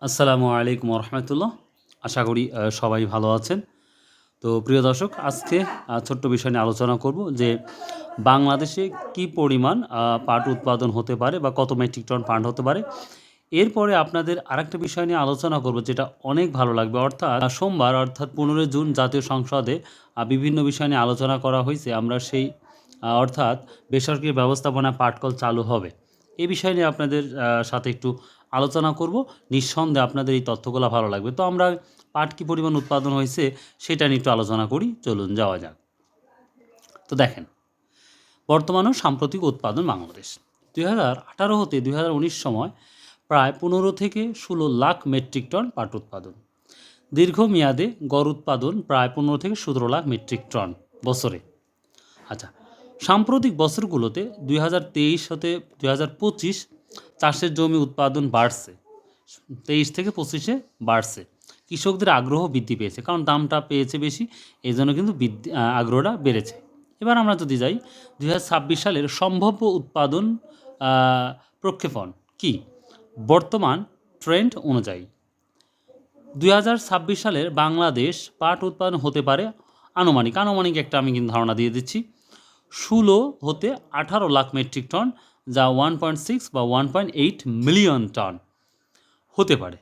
আসসালামু আলাইকুম রহমতুল্লাহ। আশা করি সবাই ভালো আছেন। তো প্রিয় দর্শক, আজকে ছোট্ট বিষয় নিয়ে আলোচনা করব যে বাংলাদেশে কি পরিমাণ পাট উৎপাদন হতে পারে বা কত মেট্রিক টন পাট হতে পারে। এরপরে আপনাদের আরেকটা বিষয় নিয়ে আলোচনা করব যেটা অনেক ভালো লাগবে, অর্থাৎ সোমবার অর্থাৎ 15 জুন জাতীয় সংসদে বিভিন্ন বিষয় নিয়ে আলোচনা করা হয়েছে। আমরা সেই অর্থাৎ বেসরকারি ব্যবস্থাপনা পাটকল চালু হবে এই বিষয় নিয়ে আপনাদের সাথে একটু আলোচনা করব। নিঃসন্দেহে আপনাদের এই তথ্যগুলো ভালো লাগবে। তো আমরা পাট কী পরিমাণ উৎপাদন হয়েছে সেটা নিয়ে একটু আলোচনা করি, চলুন যাওয়া যাক। তো দেখেন, বর্তমান ও সাম্প্রতিক উৎপাদন বাংলাদেশ 2018 হতে 2019 সময় প্রায় 15 থেকে 16 লাখ মেট্রিক টন পাট উৎপাদন। দীর্ঘমেয়াদে গড় উৎপাদন প্রায় 15 থেকে 17 লাখ মেট্রিক টন বছরে। আচ্ছা, সাম্প্রতিক বছরগুলোতে 2023 হতে 2025 চাষের জমি উৎপাদন বাড়ছে, 23 থেকে 25-এ বাড়ছে। কৃষকদের আগ্রহ বৃদ্ধি পেয়েছে, কারণ দামটা পেয়েছে বেশি, এই জন্য কিন্তু আগ্রহটা বেড়েছে। এবার আমরা যদি যাই 2026 সালের সম্ভাব্য উৎপাদন প্রক্ষেপণ কি বর্তমান ট্রেন্ড অনুযায়ী 2026 সালের বাংলাদেশ পাট উৎপাদন হতে পারে আনুমানিক একটা আমি কিন্তু ধারণা দিয়ে দিচ্ছি 16 হতে 18 লাখ মেট্রিক টন, যা 1.6 বা 1.8 মিলিয়ন টন হতে পারে।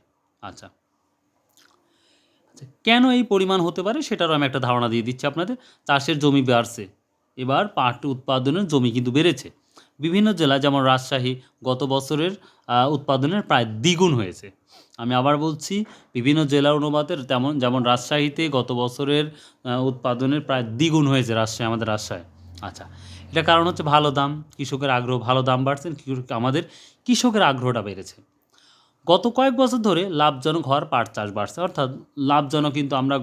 আচ্ছা, কেন এই পরিমাণ হতে পারে সেটারও আমি একটা ধারণা দিয়ে দিচ্ছি আপনাদের। চাষের জমি বাড়ছে, এবার পাট উৎপাদনের জমি কিন্তু বেড়েছে। বিভিন্ন জেলা যেমন রাজশাহী গত বছরের উৎপাদনের প্রায় দ্বিগুণ হয়েছে। আমি আবার বলছি, বিভিন্ন জেলার অনুপাতের যেমন রাজশাহীতে গত বছরের উৎপাদনের প্রায় দ্বিগুণ হয়েছে আমাদের রাজশাহী। আচ্ছা, এটা কারণ হচ্ছে ভালো দাম, কৃষকের আগ্রহ, ভালো দাম বাড়ছে, আমাদের কৃষকের আগ্রহটা বেড়েছে। গত কয়েক বছর ধরে লাভজনক হওয়ার পাট চাষ বাড়ছে, অর্থাৎ লাভজনক কিন্তু আমরা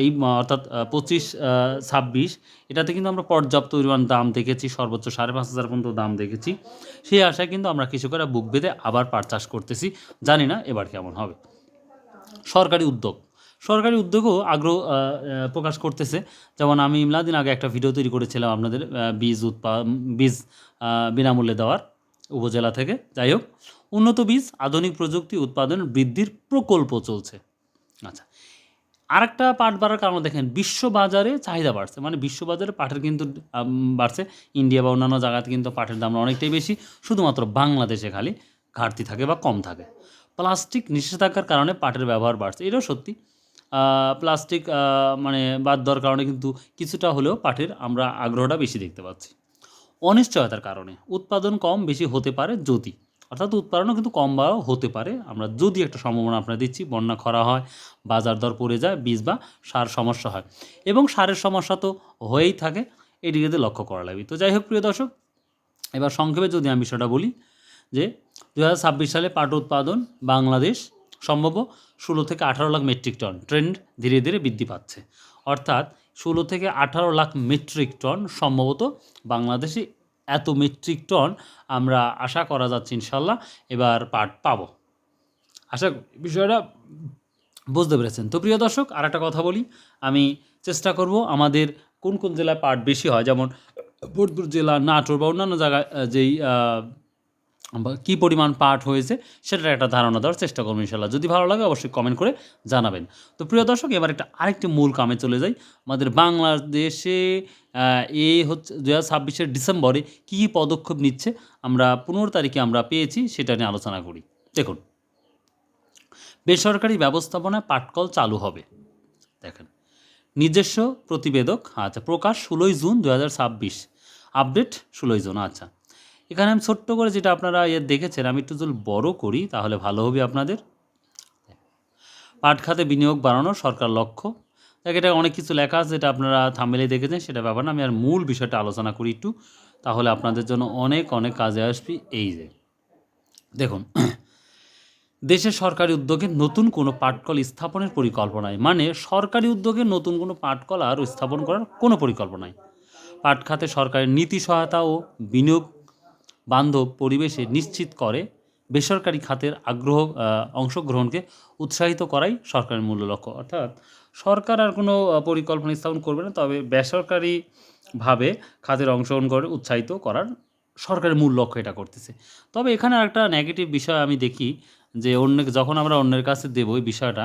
এই অর্থাৎ 25-26 এটাতে কিন্তু আমরা পর্যাপ্ত পরিমাণ দাম দেখেছি, সর্বোচ্চ 5,500 পর্যন্ত দাম দেখেছি। সেই আশায় কিন্তু আমরা কৃষকেরা বুক বেঁধে আবার পাট চাষ করতেছি। জানি না এবার কেমন হবে। সরকারি উদ্যোগও আগ্রহ প্রকাশ করতেছে। যেমন আমি ইমলাদিন আগে একটা ভিডিও তৈরি করেছিলাম আপনাদের বীজ বিনামূল্যে দেওয়ার উপজেলা থেকে। যাই হোক, উন্নত বীজ, আধুনিক প্রযুক্তি, উৎপাদন বৃদ্ধির প্রকল্প চলছে। আচ্ছা, আরেকটা পাট বাড়ার কারণ দেখেন, বিশ্ববাজারে চাহিদা বাড়ছে, মানে বিশ্ববাজারে পাটের কিন্তু বাড়ছে। ইন্ডিয়া বা অন্যান্য জায়গাতে কিন্তু পাটের দাম অনেকটাই বেশি, শুধুমাত্র বাংলাদেশে খালি ঘাটতি থাকে বা কম থাকে। প্লাস্টিক নিষেধাজ্ঞার কারণে পাটের ব্যবহার বাড়ছে, এটাও সত্যি। প্লাস্টিক মানে বাদ দেওয়ার কারণে কিন্তু কিছুটা হলেও পাটের আমরা আগ্রহটা বেশি দেখতে পাচ্ছি। অনিশ্চয়তার কারণে উৎপাদন কম বেশি হতে পারে যদি, অর্থাৎ উৎপাদনও কিন্তু কম বা হতে পারে, আমরা যদি একটা সম্ভাবনা আপনারা দিচ্ছি, বন্যা খরা হয়, বাজার দর পড়ে যায়, বীজ বা সার সমস্যা হয়, এবং সারের সমস্যা তো হয়েই থাকে, এদিকে লক্ষ্য করা লাগবে। তো যাই হোক প্রিয় দর্শক, এবার সংক্ষেপে যদি আমি বিষয়টা বলি যে 2026 সালে পাট উৎপাদন বাংলাদেশ সম্ভাব্য 16 থেকে 18 লাখ মেট্রিক টন, ট্রেন্ড ধীরে ধীরে বৃদ্ধি পাচ্ছে। অর্থাৎ 16 থেকে 18 লাখ মেট্রিক টন সম্ভবত বাংলাদেশে এত মেট্রিক টন আমরা আশা করা যাচ্ছে ইনশাল্লাহ এবার পাট পাবো। আশা করি বিষয়টা বুঝতে পেরেছেন। তো প্রিয় দর্শক, আর একটা কথা বলি, আমি চেষ্টা করব আমাদের কোন কোন জেলায় পাট বেশি হয়, যেমন ফরিদপুর জেলা, নাটোর বা অন্যান্য জায়গায় যেই কী পরিমাণ পাট হয়েছে সেটার একটা ধারণা দেওয়ার চেষ্টা করবো ইনশাল্লাহ। যদি ভালো লাগে অবশ্যই কমেন্ট করে জানাবেন। তো প্রিয় দর্শক, এবার আরেকটি মূল কামে চলে যাই। আমাদের বাংলাদেশে হচ্ছে 2026 ডিসেম্বরে কী কী পদক্ষেপ নিচ্ছে, আমরা 15 তারিখে আমরা পেয়েছি, সেটা নিয়ে আলোচনা করি। দেখুন, বেসরকারি ব্যবস্থাপনায় পাটকল চালু হবে। দেখেন, নিজস্ব প্রতিবেদক, আচ্ছা, প্রকাশ 16 জুন 2026, আপডেট 16 জুন। আচ্ছা, এখানে আমি ছোট্ট করে যেটা আপনারা দেখেছেন, আমি একটু যদি বড় করি তাহলে ভালো হবে আপনাদের। পাট খাতে বিনিয়োগ বাড়ানোর সরকার লক্ষ্য। দেখ, এটা অনেক কিছু লেখা আছে, যেটা আপনারা থাম্বনেলে দেখেছেন, সেটা ব্যাপার না। আমি আর মূল বিষয়টা আলোচনা করি একটু, তাহলে আপনাদের জন্য অনেক অনেক কাজে আসবে। এই যে দেখুন, দেশে সরকারি উদ্যোগে নতুন কোনো পাটকল স্থাপনের পরিকল্পনায়, মানে সরকারি উদ্যোগে নতুন কোনো পাটকল আর স্থাপন করার কোনো পরিকল্পনায়। পাট খাতে সরকারের নীতি সহায়তা ও বিনিয়োগ বান্ধব পরিবেশে নিশ্চিত করে বেসরকারি খাতের অংশগ্রহণকে উৎসাহিত করাই সরকারের মূল লক্ষ্য। অর্থাৎ সরকার আর কোনো পরিকল্পনা স্থাপন করবে না, তবে বেসরকারিভাবে খাতের অংশগ্রহণ করে উৎসাহিত করার সরকারের মূল লক্ষ্য এটা করতেছে। তবে এখানে একটা নেগেটিভ বিষয় আমি দেখি, যে যখন আমরা অন্যের কাছে দেবো ওই বিষয়টা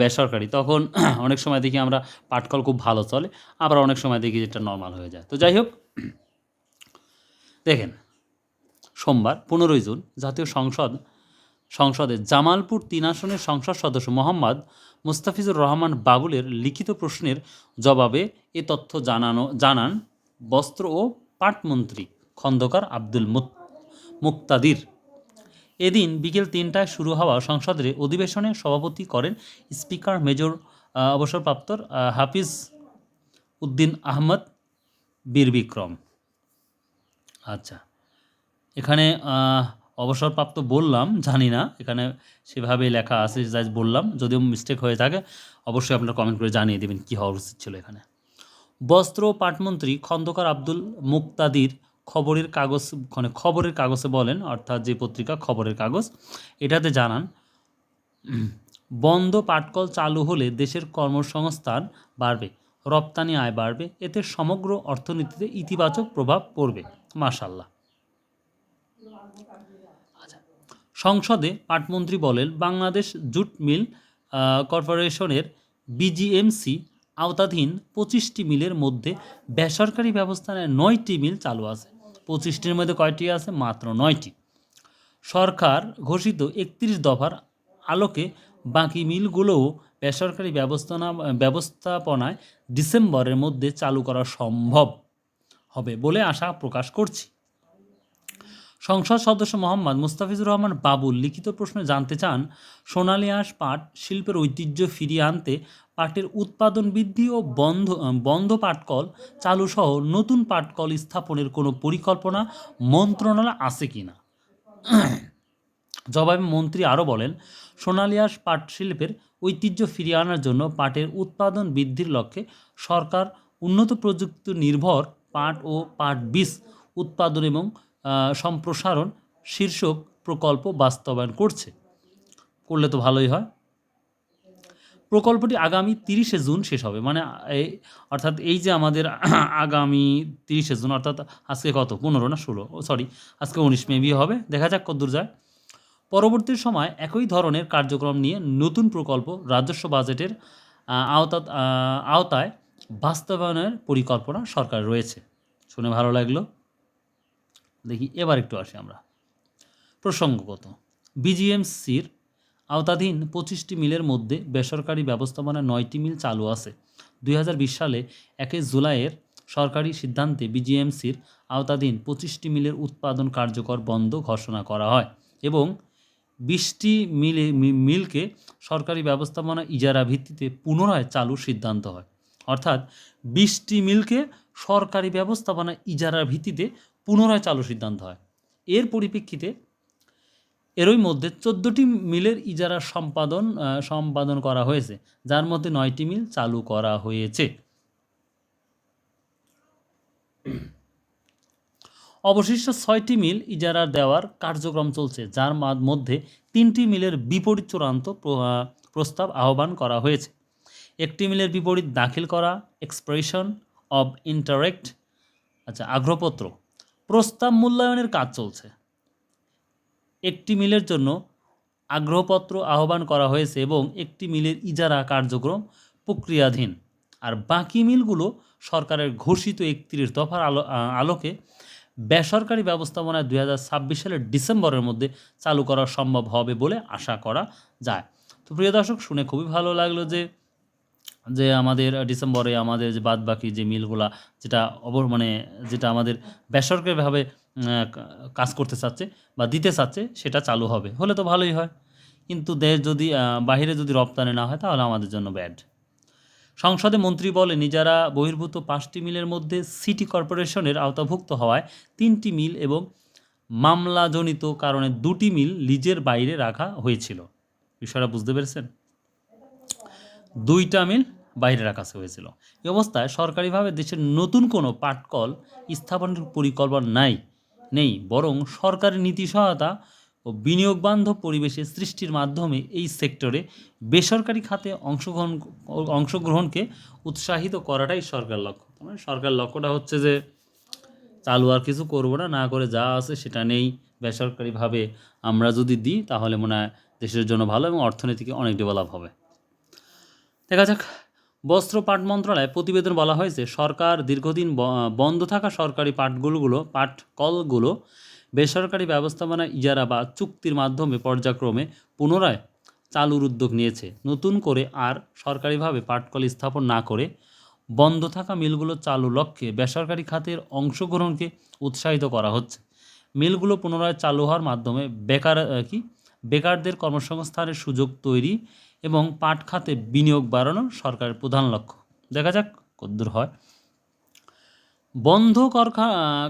বেসরকারি, তখন অনেক সময় দেখি আমরা পাটকল খুব ভালো চলে, আবার অনেক সময় দেখি যেটা নর্মাল হয়ে যায়। তো যাই হোক, দেখেন সোমবার 15 জুন জাতীয় সংসদে জামালপুর 3 আসনের সংসদ সদস্য মোহাম্মদ মুস্তাফিজুর রহমান বাবুলের লিখিত প্রশ্নের জবাবে এ তথ্য জানান বস্ত্র ও পাটমন্ত্রী খন্দকার আব্দুল মুক্তাদির। এদিন বিকেল 3টায় শুরু হওয়া সংসদের অধিবেশনে সভাপতি করেন স্পিকার মেজর অবসরপ্রাপ্ত হাফিজ উদ্দিন আহমদ বীর বিক্রম। আচ্ছা, এখানে অবসরপ্রাপ্ত বললাম, জানি না এখানে সেভাবে লেখা আছে, যাই বললাম, যদিও মিস্টেক হয়ে থাকে অবশ্যই আপনারা কমেন্ট করে জানিয়ে দেবেন কী হওয়া উচিত ছিল এখানে। বস্ত্র ও পাটমন্ত্রী খন্দকার আব্দুল মুক্তাদির খবরের কাগজে বলেন, অর্থাৎ যে পত্রিকা খবরের কাগজ, এটাতে জানান বন্ধ পাটকল চালু হলে দেশের কর্মসংস্থান বাড়বে, রপ্তানি আয় বাড়বে, এতে সমগ্র অর্থনীতিতে ইতিবাচক প্রভাব পড়বে। মাশাআল্লাহ। আচ্ছা, সংসদে পাটমন্ত্রী বলেন বাংলাদেশ জুট মিল কর্পোরেশনের বিজিএমসি আওতাধীন 25টি মিলের মধ্যে বেসরকারি ব্যবস্থায় 9টি মিল চালু আছে। 25টির মধ্যে কয়টি আছে? মাত্র 9টি। সরকার ঘোষিত 31 দফার আলোকে বাকি মিলগুলোও বেসরকারি ব্যবস্থাপনায় ডিসেম্বরের মধ্যে চালু করা সম্ভব হবে বলে আশা প্রকাশ করছি। সংসদ সদস্য মোহাম্মদ মুস্তাফিজুর রহমান বাবুল লিখিত প্রশ্নে জানতে চান, সোনালী আঁশ পাট শিল্পের ঐতিহ্য ফিরিয়ে আনতে পাটের উৎপাদন বৃদ্ধি ও বন্ধ পাটকল চালুসহ নতুন পাটকল স্থাপনের কোনো পরিকল্পনা মন্ত্রণালয় আছে কি না। জবাবে মন্ত্রী আরও বলেন, সোনালী আঁশ পাট শিল্পের ঐতিহ্য ফিরিয়ে আনার জন্য পাটের উৎপাদন বৃদ্ধির লক্ষ্যে সরকার উন্নত প্রযুক্তি নির্ভর পাট ও পাট বীজ উৎপাদন এবং সম্প্রসারণ শীর্ষক প্রকল্প বাস্তবায়ন করলে তো ভালোই হয়। প্রকল্পটি আগামী 30 জুন শেষ হবে, মানে অর্থাৎ এই যে আমাদের আগামী 30 জুন, অর্থাৎ আজকে কত 15 না 16, সরি আজকে 19 মেবি হবে, দেখা যাক কতদূর যায়। পরবর্তী সময় একই ধরনের কার্যক্রম নিয়ে নতুন প্রকল্প রাজস্ব বাজেটের আওতায় বাস্তবায়নের পরিকল্পনা সরকার রয়েছে। শুনে ভালো লাগলো। দেখি এবার একটু আসি আমরা প্রসঙ্গগত। বিজিএমসির আওতাধীন 25টি মিলের মধ্যে বেসরকারি ব্যবস্থাপনায় 9টি মিল চালু আছে। 2020 সালে 1 জুলাইয়ের সরকারি সিদ্ধান্তে বিজিএমসির আওতাধীন 25টি মিলের উৎপাদন কার্যকর বন্ধ ঘোষণা করা হয় এবং 20টি মিলকে সরকারি ব্যবস্থাপনা ইজারা ভিত্তিতে পুনরায় চালুর সিদ্ধান্ত হয়। অর্থাৎ 20টি মিলকে সরকারি ব্যবস্থাপনা ইজারার ভিত্তিতে পুনরায় চালুর সিদ্ধান্ত হয়। এর পরিপ্রেক্ষিতে এরই মধ্যে 14টি মিলের ইজারা সম্পাদন করা হয়েছে, যার মধ্যে 9টি মিল চালু করা হয়েছে। অবশিষ্ট 6টি মিল ইজারা দেওয়ার কার্যক্রম চলছে, যার মধ্যে 3টি মিলের বিপরীত চূড়ান্ত প্রস্তাব আহ্বান করা হয়েছে। একটি মিলের বিপরীত দাখিল করা এক্সপ্রেশন অব ইন্টারেক্ট আগ্রহপত্র প্রস্তাব মূল্যায়নের কাজ চলছে। একটি মিলের জন্য আগ্রহপত্র আহ্বান করা হয়েছে এবং একটি মিলের ইজারা কার্যক্রম প্রক্রিয়াধীন। আর বাকি মিলগুলো সরকারের ঘোষিত 31 দফার আলোকে বেসরকারি ব্যবস্থাপনায় 2026 সালের ডিসেম্বরের মধ্যে চালু করা সম্ভব হবে বলে আশা করা যায়। তো প্রিয় দর্শক, শুনে খুবই ভালো লাগলো যে আমাদের ডিসেম্বরে আমাদের যে বাদবাকি যে মিলগুলা যেটা আমাদের বেসরকারিভাবে কাজ করতে চাচ্ছে বা দিতে চাচ্ছে সেটা চালু হলে তো ভালোই হয়, কিন্তু দেশ যদি বাহিরে যদি রপ্তানি না হয় তাহলে আমাদের জন্য ব্যাড। সংসদে মন্ত্রী বলেন, ইজারা বহির্ভূত 5টি মিলের মধ্যে সিটি কর্পোরেশনের আওতাভুক্ত হওয়ায় 3টি মিল এবং মামলাজনিত কারণে 2টি মিল লিজের বাইরে রাখা হয়েছিল। বিষয়টা বুঝতে পেরেছেন? 2টা মিল বাইরে রাখা হয়েছিল। এই অবস্থায় সরকারিভাবে দেশের নতুন কোনো পাটকল স্থাপনের পরিকল্পনা নেই, বরং সরকারি নীতি সহায়তা ও বিনিয়োগ বান্ধব পরিবেশের সৃষ্টির মাধ্যমে এই সেক্টরে বেসরকারি খাতে অংশগ্রহণকে উৎসাহিত করাটাই সরকার লক্ষ্য। মানে সরকার লক্ষ্যটা হচ্ছে যে চালু আর কিছু করবো না করে যা আছে সেটা নেই, বেসরকারিভাবে আমরা যদি দিই তাহলে মনে হয় দেশের জন্য ভালো এবং অর্থনীতিকে অনেক ডেভেলপ হবে। দেখা যাক। বস্ত্র পাট মন্ত্রণালয় প্রতিবেদন বলা হয়েছে, সরকার দীর্ঘদিন বন্ধ থাকা সরকারি পাটকলগুলো বেসরকারি ব্যবস্থাপনা, ইজারা বা চুক্তির মাধ্যমে পর্যায়ক্রমে পুনরায় চালুর উদ্যোগ নিয়েছে। নতুন করে আর সরকারিভাবে পাটকল স্থাপন না করে বন্ধ থাকা মিলগুলো চালুর লক্ষ্যে বেসরকারি খাতের অংশগ্রহণকে উৎসাহিত করা হচ্ছে। মিলগুলো পুনরায় চালু হওয়ার মাধ্যমে বেকারদের কর্মসংস্থানের সুযোগ তৈরি এবং পাট খাতে বিনিয়োগ বাড়ানো সরকারের প্রধান লক্ষ্য। দেখা যাক কতদূর হয়। বন্ধ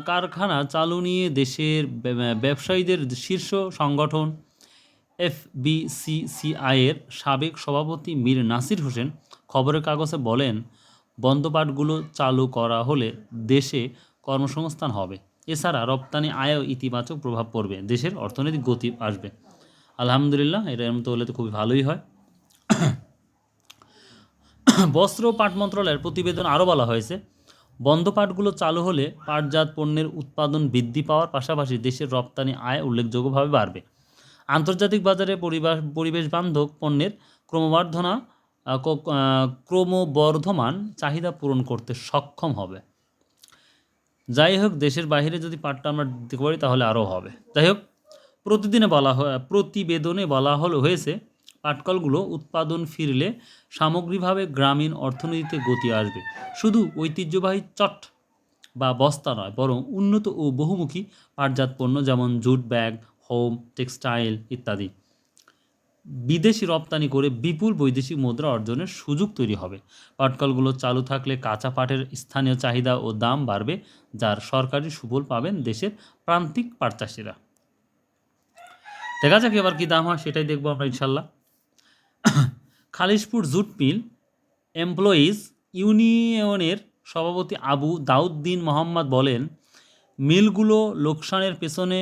কারখানা চালু নিয়ে দেশের ব্যবসায়ীদের শীর্ষ সংগঠন এফবিসিসিআইয়ের সাবেক সভাপতি মীর নাসির হোসেন খবরের কাগজে বলেন, বন্ধ পাটগুলো চালু করা হলে দেশে কর্মসংস্থান হবে, এছাড়া রপ্তানি আয়েও ইতিবাচক প্রভাব পড়বে, দেশের অর্থনৈতিক গতি আসবে। আলহামদুলিল্লাহ, এর মতো হলে তো খুবই ভালোই হয়। বস্ত্র ও পাট মন্ত্রণালয়ের প্রতিবেদন আরও বলা হয়েছে, বন্ধ পাটগুলো চালু হলে পাটজাত পণ্যের উৎপাদন বৃদ্ধি পাওয়ার পাশাপাশি দেশের রপ্তানি আয় উল্লেখযোগ্যভাবে বাড়বে। আন্তর্জাতিক বাজারে পরিবেশ বান্ধব পণ্যের ক্রমবর্ধমান চাহিদা পূরণ করতে সক্ষম হবে। যাই হোক, দেশের বাইরে যদি পাটটা আমরা দিতে পারি তাহলে আরও হবে। যাই হোক, প্রতিবেদনে বলা হয়েছে, পাটকলগুলো উৎপাদন ফিরলে সামগ্রিকভাবে গ্রামীণ অর্থনীতিতে গতি আসবে। শুধু ঐতিহ্যবাহী চট বা বস্তা নয়, বরং উন্নত ও বহুমুখী পাটজাত পণ্য যেমন জুট ব্যাগ, হোম টেক্সটাইল ইত্যাদি বিদেশি রপ্তানি করে বিপুল বৈদেশিক মুদ্রা অর্জনের সুযোগ তৈরি হবে। পাটকলগুলো চালু থাকলে কাঁচা পাটের স্থানীয় চাহিদা ও দাম বাড়বে, যার সরকারি সুফল পাবেন দেশের প্রান্তিক পাট চাষিরা। দেখা যাক এবার কী দাম হয়, সেটাই দেখবো আমরা ইনশাল্লাহ। খালিশপুর জুট মিল এমপ্লয়িজ ইউনিয়নের সভাপতি আবু দাউদ্দিন মোহাম্মদ বলেন, মিলগুলো লোকসানের পেছনে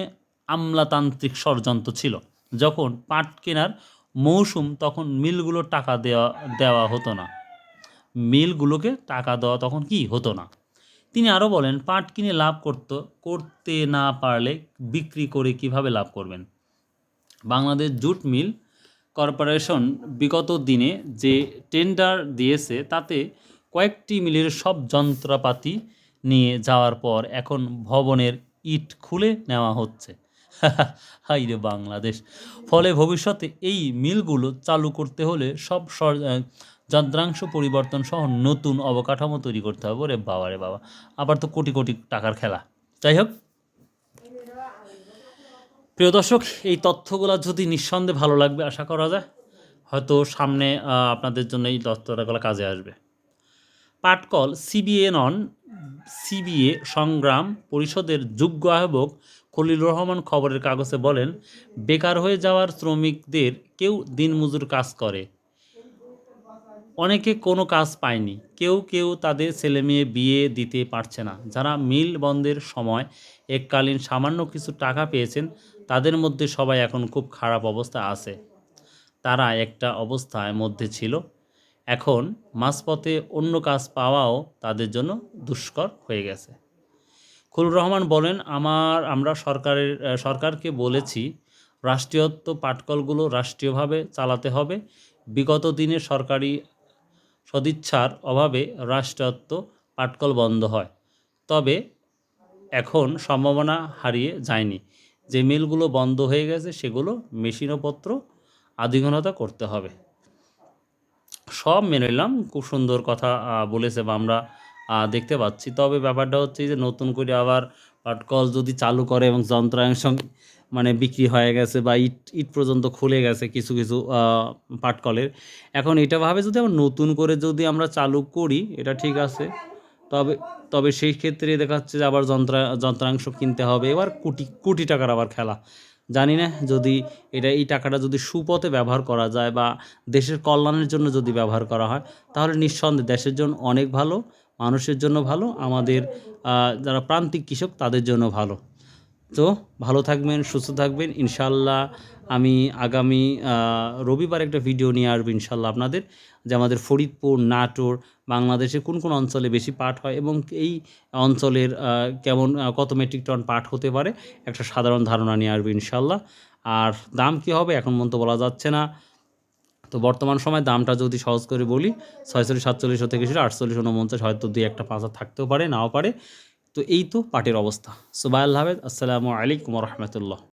আমলাতান্ত্রিক ষড়যন্ত্র ছিল। যখন পাট কেনার মৌসুম তখন মিলগুলো টাকা দেওয়া হতো না, মিলগুলোকে টাকা দেওয়া তখন কি হতো না। তিনি আরও বলেন, পাট কিনে লাভ করতে না পারলে বিক্রি করে কিভাবে লাভ করবেন। বাংলাদেশ জুট মিল কর্পোরেশন বিগত দিনে যে টেন্ডার দিয়েছে তাতে কয়েকটি মিলের সব যন্ত্রপাতি নিয়ে যাওয়ার পর এখন ভবনের ইট খুলে নেওয়া হচ্ছে। হাই রে বাংলাদেশ! ফলে ভবিষ্যতে এই মিলগুলো চালু করতে হলে সব যন্ত্রাংশ পরিবর্তন সহ নতুন অবকাঠামো তৈরি করতে হবে। রে বাবা রে বাবা, আবার তো কোটি কোটি টাকার খেলা। যাই হোক প্রিয় দর্শক, এই তথ্যগুলো যদি নিঃসন্দেহে ভালো লাগবে আশা করা যায়, হয়তো সামনে আপনাদের জন্য এই তথ্যগুলো কাজে আসবে। পাটকল সিবিএ সংগ্রাম পরিষদের যুগ্ম আহ্বায়ক খলিলুর রহমান খবরের কাগজে বলেন, বেকার হয়ে যাওয়ার শ্রমিকদের কেউ দিনমজুর কাজ করে, অনেকে কোনো কাজ পায়নি, কেউ তাদের ছেলেমেয়ে বিয়ে দিতে পারছে না। যারা মিল বন্ধের সময় এককালীন সামান্য কিছু টাকা পেয়েছেন তাদের মধ্যে সবাই এখন খুব খারাপ অবস্থা আছে। তারা একটা অবস্থার মধ্যে ছিল, এখন মাঝপথে অন্য কাজ পাওয়াও তাদের জন্য দুষ্কর হয়ে গেছে। খলিলুর রহমান বলেন, আমরা সরকারকে বলেছি রাষ্ট্রীয়ত্ব পাটকলগুলো রাষ্ট্রীয়ভাবে চালাতে হবে। বিগত দিনে সরকারি সদিচ্ছার অভাবে রাষ্ট্রায়ত্ত পাটকল বন্ধ হয়, তবে এখন সম্ভাবনা হারিয়ে যায়নি। যে মিলগুলো বন্ধ হয়ে গেছে সেগুলো মেশিনপত্র আধুনিকতা করতে হবে। সব মেনে নিলাম, খুব সুন্দর কথা বলেছে বা আমরা দেখতে পাচ্ছি। তবে ব্যাপারটা হচ্ছে যে নতুন করে আবার পাটকল যদি চালু করে এবং যন্ত্রাংশ মানে বিক্রি হয়ে গেছে বা ইট পর্যন্ত খুলে গেছে কিছু কিছু পাটকলের, এখন এটা ভাবে যদি আবার নতুন করে যদি আমরা চালু করি এটা ঠিক আছে, তবে সেই ক্ষেত্রে দেখা যাচ্ছে যে আবার যন্ত্রাংশ কিনতে হবে, এবার কোটি কোটি টাকার আবার খেলা। জানি না যদি এই টাকাটা যদি সুপথে ব্যবহার করা যায় বা দেশের কল্যাণের জন্য যদি ব্যবহার করা হয় তাহলে নিঃসন্দেহে দেশের জন্য অনেক ভালো, মানুষের জন্য ভালো, আমাদের যারা প্রান্তিক কৃষক তাদের জন্য ভালো। তো ভালো থাকবেন, সুস্থ থাকবেন। ইনশাল্লাহ আমি আগামী রবিবার একটা ভিডিও নিয়ে আসবো ইনশাল্লাহ আপনাদের, যে আমাদের ফরিদপুর, নাটোর, বাংলাদেশে কোন কোন অঞ্চলে বেশি পাট হয় এবং এই অঞ্চলের কত মেট্রিক টন পাট হতে পারে একটা সাধারণ ধারণা নিয়ে আসবো ইনশাল্লাহ। আর দাম কী হবে এখন পর্যন্ত বলা যাচ্ছে না। তো বর্তমান সময় দামটা যদি সহজ করে বলি 46, 47 থেকে শুরু 48, 49, হয়তো 2-1 5 থাকতেও পারে, নাও পারে। তো এই তো পাটের অবস্থা। সো বাই আল্লাহ হাফেজ। আসসালামু আলাইকুম ওয়া রাহমাতুল্লাহ।